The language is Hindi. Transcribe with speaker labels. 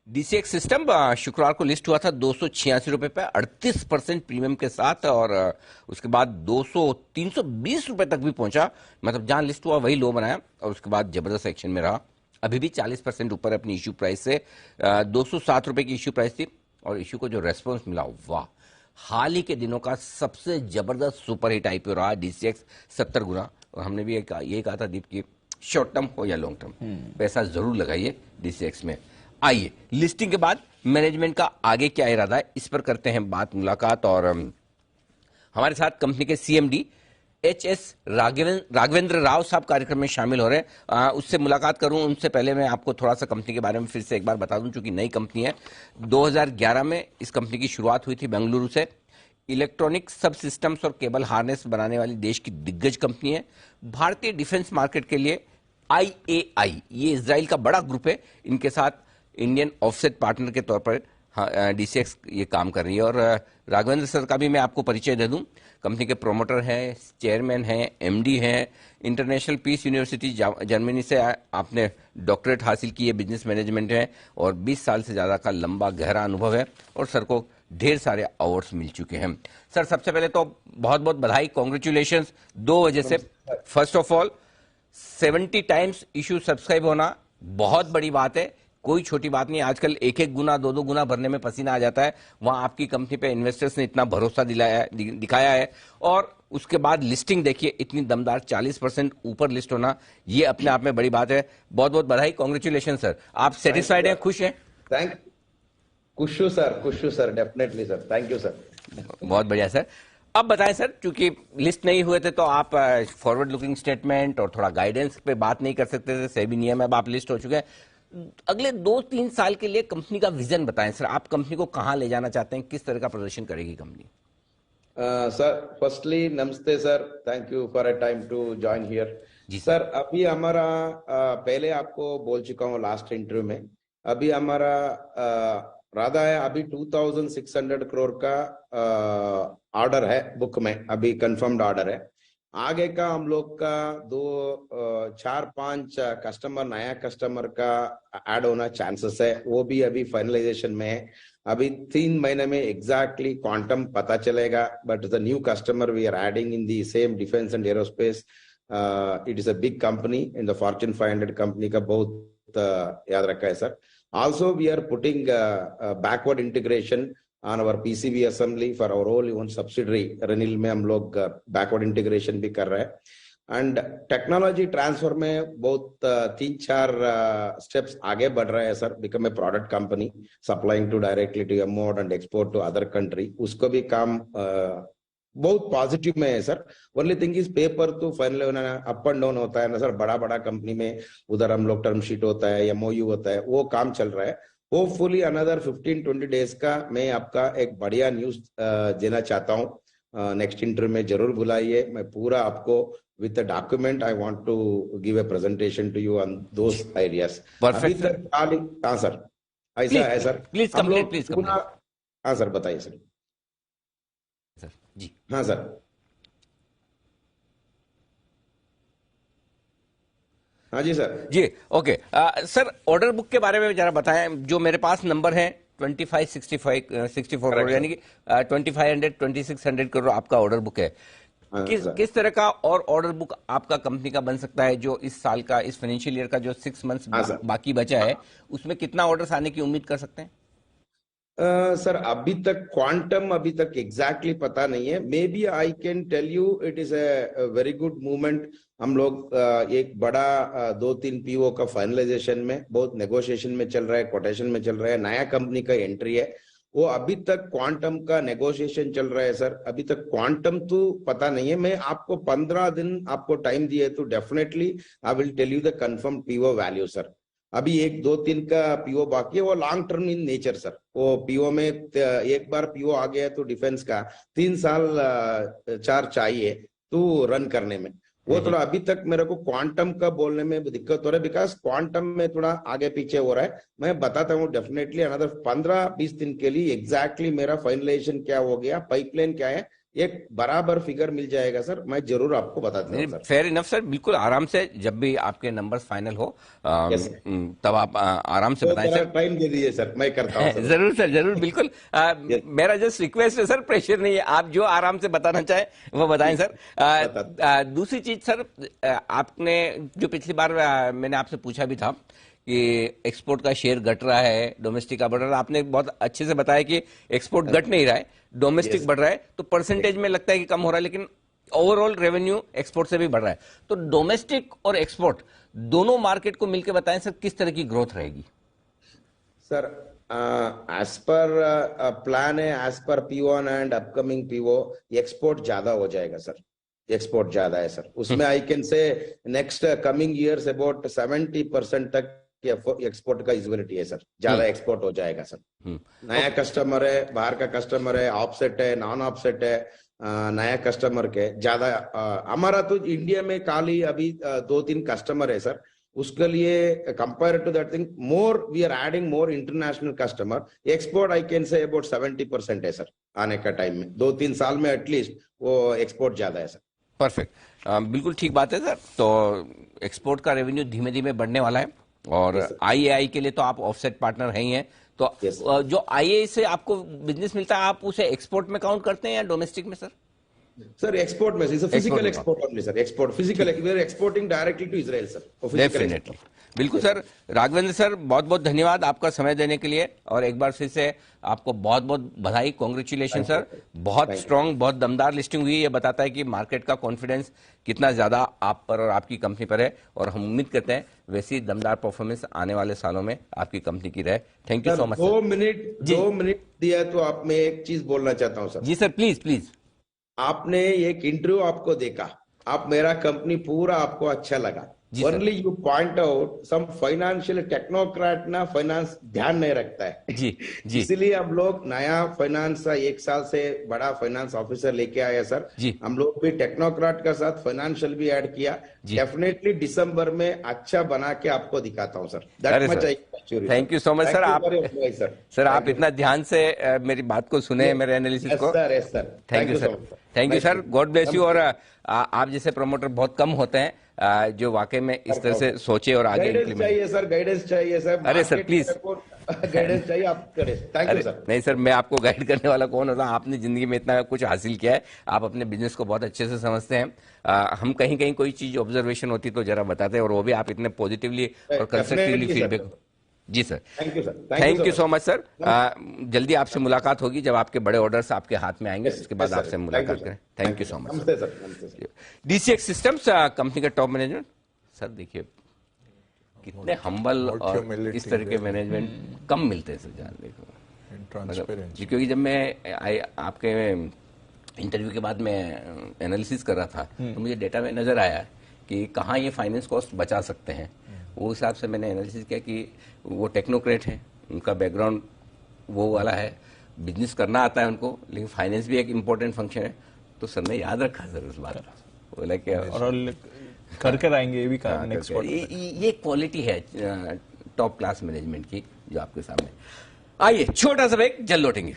Speaker 1: डीसीएक्स सिस्टम शुक्रवार को लिस्ट हुआ था 286 रुपए पे 38% प्रीमियम के साथ, और उसके बाद 320 रुपए तक भी पहुंचा। मतलब जहां लिस्ट हुआ वही लो बनाया, और उसके बाद जबरदस्त एक्शन में रहा। अभी भी 40% ऊपर अपनी इश्यू प्राइस से। 207 रुपए की इश्यू प्राइस थी, और इश्यू को जो रेस्पॉन्स मिला, वाह! हाल ही के दिनों का सबसे जबरदस्त सुपर हिट आईपीओ रहा डीसीएक्स, 70 गुना। और हमने भी ये कहा था दीप की शॉर्ट टर्म हो या लॉन्ग टर्म, पैसा जरूर लगाइए डीसीएक्स में। आइए लिस्टिंग के बाद मैनेजमेंट का आगे क्या इरादा है, इस पर करते हैं बात, मुलाकात। और हमारे साथ कंपनी के सीएमडी एचएस राघवेंद्र राव साहब कार्यक्रम में शामिल हो रहे हैं। उससे मुलाकात करूं उनसे पहले मैं आपको थोड़ा सा कंपनी के बारे में फिर से एक बार बता दूं, चूंकि नई कंपनी है। 2011 में इस कंपनी की शुरुआत हुई थी बेंगलुरु से। इलेक्ट्रॉनिक सब सिस्टम्स और केबल हार्नेस बनाने वाली देश की दिग्गज कंपनी है। भारतीय डिफेंस मार्केट के लिए आईएआई, ये इजराइल का बड़ा ग्रुप है, इनके साथ इंडियन ऑफसेट पार्टनर के तौर पर डीसीएक्स ये काम कर रही है। और राघवेंद्र सर का भी मैं आपको परिचय दे दूं। कंपनी के प्रोमोटर हैं, चेयरमैन हैं, एमडी हैं। इंटरनेशनल पीस यूनिवर्सिटी जर्मनी से आपने डॉक्टरेट हासिल की है, बिजनेस मैनेजमेंट है, और 20 साल से ज्यादा का लंबा गहरा अनुभव है। और सर को ढेर सारे अवार्ड्स मिल चुके हैं। सर, सबसे पहले तो बहुत बहुत बधाई, कॉन्ग्रेचुलेशन, दो वजह से। First of all, 70 times issue subscribe होना बहुत बड़ी बात है, कोई छोटी बात नहीं। आजकल एक एक गुना, दो दो गुना भरने में पसीना आ जाता है। वहां आपकी कंपनी पे इन्वेस्टर्स ने इतना भरोसा दिखाया है। और उसके बाद लिस्टिंग देखिए, इतनी दमदार 40% ऊपर लिस्ट होना, ये अपने आप में बड़ी बात है। बहुत बहुत बधाई, कॉन्ग्रेचुलेशन सर। आप सेटिस्फाइड हैं, खुश हैं?
Speaker 2: खुश हूं sir, definitely sir, thank you sir.
Speaker 1: बहुत बढ़िया सर। अब बताएं सर, क्योंकि लिस्ट नहीं हुए थे तो आप फॉरवर्ड लुकिंग स्टेटमेंट और थोड़ा गाइडेंस पे बात नहीं कर सकते थे, सेबी नियम है। अब आप लिस्ट हो चुके हैं, अगले 2-3 साल के लिए कंपनी का विजन बताएं सर। आप कंपनी को कहां ले जाना चाहते हैं, किस तरह का प्रदर्शन करेगी कंपनी?
Speaker 2: सर, फर्स्टली नमस्ते sir, thank you for a time to join here. जी सर, अभी हमारा पहले आपको बोल चुका हूँ लास्ट इंटरव्यू में, अभी हमारा राधा है, अभी 2600 करोड़ का ऑर्डर है बुक में, अभी कंफर्म्ड ऑर्डर है। आगे का हम लोग का 4-5 कस्टमर, नया कस्टमर का ऐड होना चांसेस है, वो भी अभी फाइनलाइजेशन में है। अभी 3 महीने में एग्जैक्टली क्वांटम पता चलेगा, but the new customer we are adding in the same defence and aerospace, it is a big company in the Fortune 500 company का बहुत याद रखा है sir. Also we are putting backward integration on our PCB assembly for our whole own subsidiary रेनिल में हम लोग बैकवर्ड इंटीग्रेशन भी कर रहे हैं। एंड टेक्नोलॉजी ट्रांसफर में बहुत 3-4 स्टेप्स आगे बढ़ रहे हैं sir. Become a product company supplying to directly to import and export to other country, उसको भी काम बहुत पॉजिटिव में है sir. Only thing is paper तो फाइनल होना अप एंड डाउन होता है ना सर, बड़ा बड़ा कंपनी में उधर हम लोग टर्म शीट होता है, एमओयू होता है, वो काम चल रहा है। होपफुली अनदर 15-20 डेज का मैं आपका एक बढ़िया न्यूज देना चाहता हूँ। नेक्स्ट इंटरव्यू में जरूर बुलाइए, मैं पूरा आपको with the document I want to give a presentation to you on those ideas. अभी तक हाँ सर, ऐसा है सर।
Speaker 1: Please complete.
Speaker 2: हाँ सर, बताइए सर।
Speaker 1: जी
Speaker 2: हाँ सर। हाँ जी सर।
Speaker 1: जी ओके। सर, ऑर्डर बुक के बारे में जरा बताएं। जो मेरे पास नंबर है 64 करोड़, यानी कि 2500-2600 करोड़ आपका ऑर्डर बुक है। किस तरह का और ऑर्डर बुक आपका कंपनी का बन सकता है, जो इस साल का, इस फाइनेंशियल ईयर का जो 6 मंथ्स बाकी बचा है, उसमें कितना ऑर्डर्स आने की उम्मीद कर सकते हैं?
Speaker 2: सर, अभी तक क्वांटम अभी तक एग्जैक्टली पता नहीं है। Maybe I can tell you it is a very good movement. हम लोग एक बड़ा 2-3 पीओ का फाइनलाइजेशन में, बहुत नेगोशिएशन में चल रहा है, कोटेशन में चल रहा है, नया कंपनी का एंट्री है। वो अभी तक क्वांटम का नेगोशिएशन चल रहा है सर। अभी तक क्वांटम तो पता नहीं है। मैं आपको 15 दिन आपको टाइम दिए तो definitely I will tell you the confirm PO value sir. अभी 1-2-3 का पीओ बाकी है, वो long term in nature sir. वो पीओ में एक बार पीओ आ गया तो डिफेंस का 3 साल 4 चाहिए तो रन करने में, वो थोड़ा अभी तक मेरे को क्वांटम का बोलने में दिक्कत हो रहा है, बिकॉज क्वांटम में थोड़ा आगे पीछे हो रहा है। मैं बताता हूँ डेफिनेटली अनदर 15-20 दिन के लिए एग्जैक्टली मेरा फाइनलाइजेशन क्या हो गया, पाइपलाइन क्या है, एक बराबर फिगर मिल जाएगा सर, मैं जरूर आपको बता दूंगा सर।
Speaker 1: फेयर इनफ सर, बिल्कुल आराम से जब भी आपके नंबर्स फाइनल हो
Speaker 2: यस
Speaker 1: तब आप आराम से
Speaker 2: तो
Speaker 1: बताएं
Speaker 2: थोड़ा
Speaker 1: सर।
Speaker 2: टाइम दे दीजिए सर, मैं करता हूँ सर।
Speaker 1: जरूर सर, जरूर, बिल्कुल।
Speaker 2: Yes.
Speaker 1: मेरा जस्ट रिक्वेस्ट है सर, प्रेशर नहीं है, आप जो आराम से बताना चाहें वो बताएं सर। दूसरी चीज सर, आपने जो पिछली बार मैंने आपसे पूछा भी था कि एक्सपोर्ट का शेयर घट रहा है, डोमेस्टिक का बढ़ रहा है, आपने बहुत अच्छे से बताया कि एक्सपोर्ट घट नहीं रहा है, डोमेस्टिक
Speaker 2: Yes.
Speaker 1: बढ़ रहा है, तो परसेंटेज में लगता है कि कम हो रहा है, लेकिन ओवरऑल रेवेन्यू एक्सपोर्ट से भी बढ़ रहा है। तो डोमेस्टिक और एक्सपोर्ट दोनों मार्केट को मिलकर बताएं सर, किस तरह की ग्रोथ रहेगी?
Speaker 2: सर एज पर प्लान है, as per P1 and upcoming PO, export ज्यादा हो जाएगा सर, एक्सपोर्ट ज्यादा है सर। उसमें आई कैन से नेक्स्ट कमिंग ईयर्स अबाउट 70% तक एक्सपोर्ट का इजिबिलिटी है सर, ज्यादा एक्सपोर्ट हो जाएगा सर। नया कस्टमर है, बाहर का कस्टमर है, ऑफसेट है, नॉन ऑफसेट है, नया कस्टमर के ज्यादा हमारा तो इंडिया में खाली अभी 2-3 कस्टमर है सर। उसके लिए compare to that thing more we are adding more international customer. Export I can say about 70% है सर, आने का टाइम में 2-3 साल में एटलीस्ट वो एक्सपोर्ट ज्यादा है सर।
Speaker 1: परफेक्ट, बिल्कुल ठीक बात है सर। तो एक्सपोर्ट का रेवेन्यू धीमे धीमे बढ़ने वाला है, और आईएआई के लिए तो आप ऑफसेट पार्टनर हैं ही हैं, तो जो आईएआई से आपको बिजनेस मिलता है, आप उसे एक्सपोर्ट में काउंट करते हैं या डोमेस्टिक में सर?
Speaker 2: सर एक्सपोर्ट में, is physical export only sir, export physical, we are exporting directly to Israel sir.
Speaker 1: Definitely, बिल्कुल सर। राघवेंद्र सर, बहुत बहुत धन्यवाद आपका समय देने के लिए, और एक बार फिर से आपको बहुत बहुत बधाई, कॉन्ग्रेचुलेशन सर। बहुत स्ट्रांग, बहुत दमदार लिस्टिंग हुई, ये बताता है कि मार्केट का कॉन्फिडेंस कितना ज्यादा आप पर और आपकी कंपनी पर है, और हम उम्मीद करते हैं वैसी दमदार परफॉर्मेंस आने वाले सालों में आपकी कंपनी की रहे। Thank you so much.
Speaker 2: 2 minute दिया तो आप, मैं एक चीज बोलना चाहता हूँ सर।
Speaker 1: जी सर, प्लीज प्लीज।
Speaker 2: आपने एक इंटरव्यू आपको देखा, आप मेरा कंपनी पूरा आपको अच्छा लगा, only you point out some financial technocrat ना फाइनेंस ध्यान नहीं रखता है।
Speaker 1: जी जी,
Speaker 2: इसीलिए हम लोग नया फाइनेंस 1 साल से बड़ा फाइनेंस ऑफिसर लेके आए सर
Speaker 1: जी।
Speaker 2: हम लोग भी टेक्नोक्रेट का साथ फाइनेंशियल भी ऐड किया। डेफिनेटली दिसंबर में अच्छा बना के आपको दिखाता हूँ sir. That much.
Speaker 1: Thank you so much sir. आप सर आप इतना ध्यान से मेरी बात को सुने, मेरे एनालिसिस को। Thank you sir, thank you sir, God bless you. और आप जैसे प्रमोटर बहुत कम होते हैं जो वाकई में इस तरह से सोचे और आगे
Speaker 2: गाइडेंस चाहिए सर, गाइडेंस चाहिए सर।
Speaker 1: अरे सर प्लीज,
Speaker 2: गाइडेंस चाहिए, आप करें। Thank you sir.
Speaker 1: नहीं सर, मैं आपको गाइड करने वाला कौन होता? आपने जिंदगी में इतना कुछ हासिल किया है, आप अपने बिजनेस को बहुत अच्छे से समझते हैं। हम कहीं कहीं कोई चीज ऑब्जर्वेशन होती तो जरा बताते हैं, और वो भी आप इतने पॉजिटिवली और कंस्ट्रक्टिवली फीडबैक। जी sir,
Speaker 2: thank you sir,
Speaker 1: thank you so much sir. जल्दी आपसे मुलाकात होगी जब आपके बड़े ऑर्डर्स आपके हाथ में आएंगे, उसके बाद आपसे मुलाकात करें। Thank you so much sir. DCX systems company का टॉप मैनेजमेंट सर, देखिए कितने हम्बल और इस तरह के मैनेजमेंट कम मिलते हैं सर जानने को। मतलब क्योंकि जब मैं आपके इंटरव्यू के बाद मैं एनालिसिस कर रहा था, तो मुझे डेटा में नजर आया कि कहाँ ये फाइनेंस कॉस्ट बचा सकते हैं। वो हिसाब से मैंने एनालिसिस किया कि वो टेक्नोक्रेट हैं, उनका बैकग्राउंड वो वाला है, बिजनेस करना आता है उनको, लेकिन फाइनेंस भी एक इम्पोर्टेंट फंक्शन है। तो सर ने याद रखा सर उस बात को, बोला कि
Speaker 3: और करके आएंगे, ये भी कहा नेक्स्ट।
Speaker 1: ये क्वालिटी है टॉप क्लास मैनेजमेंट की जो आपके सामने। आइए छोटा सा ब्रेक, जल्द लौटेंगे।